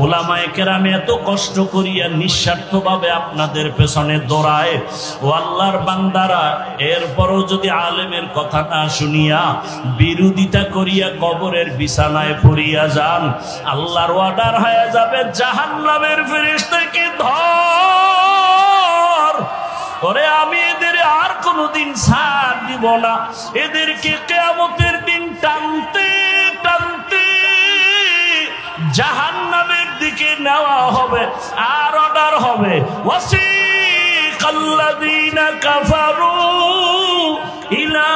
ওলামায়ে কেরাম এত কষ্ট করিয়া নিঃস্বার্থভাবে আপনাদের পেছনে দৌড়ায়, ও আল্লাহর বান্দারা, এরপরও যদি আলেমের কথা না শুনিয়া বিরোধিতা করিয়া কবরের বিছানায় পড়িয়া যান, আল্লাহর অর্ডার হয়ে যাবে জাহান্নামের ফেরেশতাকে ধর। ওরে আমি এদের আর কোনোদিন ছাড় দিব না, এদেরকে কিয়ামতের দিন টানতে টানতে জাহান্নামের দিকে নেওয়া হবে। আর অর্ডার হবে, ওয়াসিকাল্লাযীনা কাফারু ইলা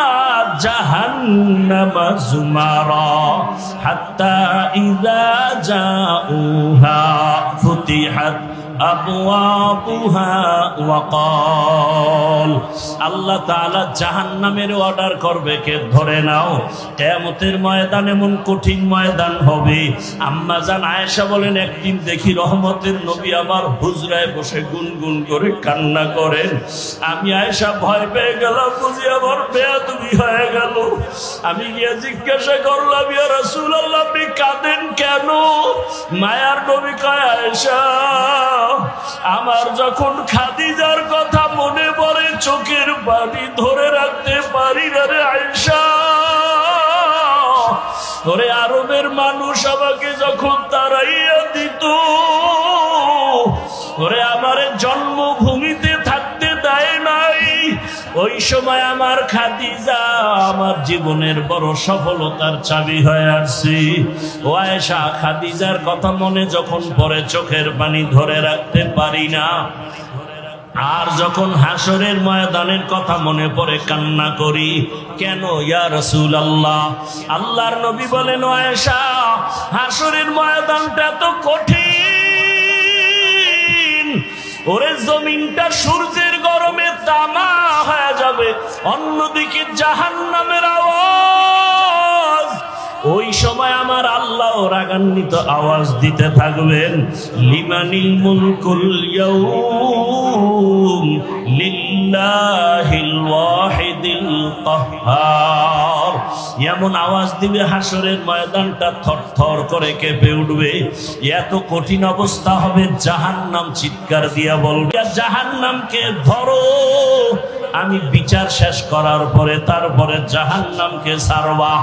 জাহান্নামা যুমারা হাত্তা ইযা জাউহা ফুতিহাত আবওয়াবুহা ওয়া ক্বাল। আল্লাহ তাআলা জাহান্নামের অর্ডার করবে, কে ধরে নাও। কিয়ামতের ময়দান এমন কঠিন ময়দান হবে। আম্মা জান আয়েশা বলেন, একদিন দেখি রহমতের নবী আমার হুজরায় বসে গুনগুন করে কান্না করেন। আমি আয়েশা ভয় পেয়ে গেলাম, বুঝি আমার বেয়াদবি হয়ে গেল। আমি গিয়ে জিজ্ঞাসা করলাম, ইয়া রাসূলুল্লাহ, আপনি কাঁদেন কেন? মায়ার নবী কয়, আয়েশা, আমার যখন খাদিজার কথা মনে পড়ে চোখের পানি ধরে রাখতে পারি না রে আয়েশা। ওরে আরবের মানুষ আমাকে যখন তাড়াইয়া দিত, ওরে আমার জন্মভূমিতে থাকতে দেয় নাই, ওই সময় আমার খাদিজা আমার জীবনের বড় সফলতার চাবি হয়ে আসছে। ও আয়েশা, খাদিজার কথা মনে যখন পড়ে চোখের পানি ধরে রাখতে পারি না। আর যখন হাসরের ময়দানের কথা মনে পড়ে কান্না করি। কেন ইয়া রাসূলুল্লাহ? আল্লাহর নবী বলেন, ও আয়েশা, হাসরের ময়দানটা তো কঠিন। ওরে জমিনটা সূর্যের গরমে তামা হয়ে যাবে, অন্যদিকে জাহান্নামের আওয়াজ। ওই সময় আমার আল্লাহ রাগান্বিত আওয়াজ দিতে থাকবেন, লিমানিল মুলকুল ইয়াউম লিল্লাহিল ওয়াহিদিল কাহ্হার। এমন আওয়াজ দিবে, হাসরের ময়দানটা থরথর করে কেঁপে উঠবে। এত কঠিন অবস্থা হবে, জাহান্নাম চিৎকার দিয়া বলবে, জাহান্নামকে ধরো। আমি বিচার শেষ করার পরে তারপরে জাহান্নামকে ছাড়বা।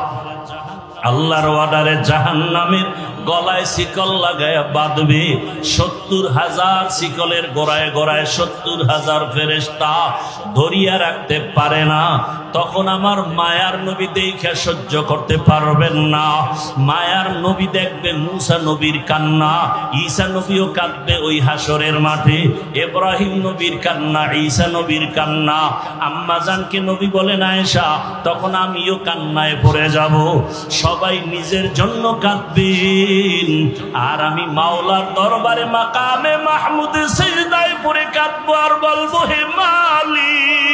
আল্লাহর অর্ডারে জাহান্নামের গলায় শিকল লাগায় বাঁধবে। ৭০,০০০ শিকলের গোড়ায় গোড়ায় ৭০,০০০ ফেরেশতা ধরিয়া রাখতে পারে না। তখন আমার মায়ার নবী দেখে সহ্য করতে পারবেন না। মায়ার নবী দেখবে মুসা নবীর কান্না, ঈসা নবীও কাঁদবে ওই হাসরের মাঠে। ইব্রাহিম নবীর কান্না, ঈসা নবীর কান্না। আম্মা জানকে নবী বলেন, আয়েশা, তখন আমিও কান্নায় পড়ে যাব। সবাই নিজের জন্য কাঁদবেন, আর আমি মাওলার দরবারে মাকামে মাহমুদে সিজদায় পড়ে কাঁদবো আর বলবো, হে মালিক,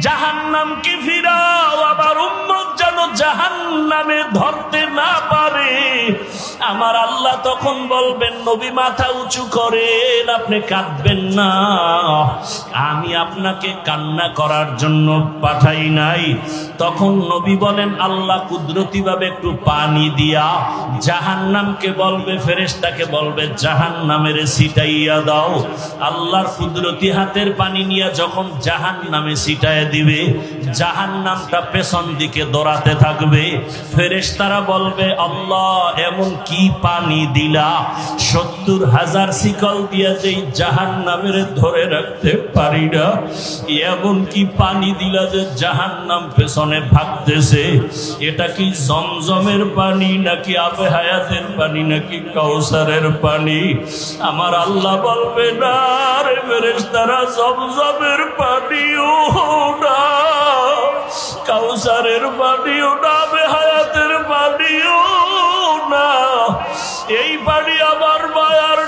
জাহান্নামকে ফিরাও, আবার উম্মত যেন জাহান্নামে ধরতে না পারে। আমার আল্লাহ তখন বলবেন, নবী মাথা উঁচু করেন, আপনি কাঁদবেন না। আমি আপনাকে কান্না করার জন্য পাঠাই নাই। তখন নবী বলেন, আল্লাহ কুদরতি ভাবে একটু পানি দিয়া জাহান্নামকে বলবে, ফেরেশতাকে বলবে, জাহান্নামের ছিটাইয়া দাও। আল্লাহর কুদরতি হাতের পানি নিয়ে যখন জাহান্নামে ছিটায় দিবে, জাহান্নামটা পেছন দিকে দৌড়াতে থাকবে। ফেরেশতারা বলবে, আল্লাহ, এমন কি পানি দিলা, ৭০,০০০ শিকল দিয়া যেই জাহান্নামের ধরে রাখতে পারি না, এমন কি পানি দিলা যে জাহান্নাম পেছনে ভাগতেছে। এটা কি জমজমের পানি, নাকি আবে হায়াতের পানি, নাকি কাউসারের পানি? আমার আল্লাহ বলবে, না রে ফেরেশতারা, জমজমের পানিও না, কাউসারের পানিও না, আবে হায়াতের পানিও না। এই পানি আমার মায়ার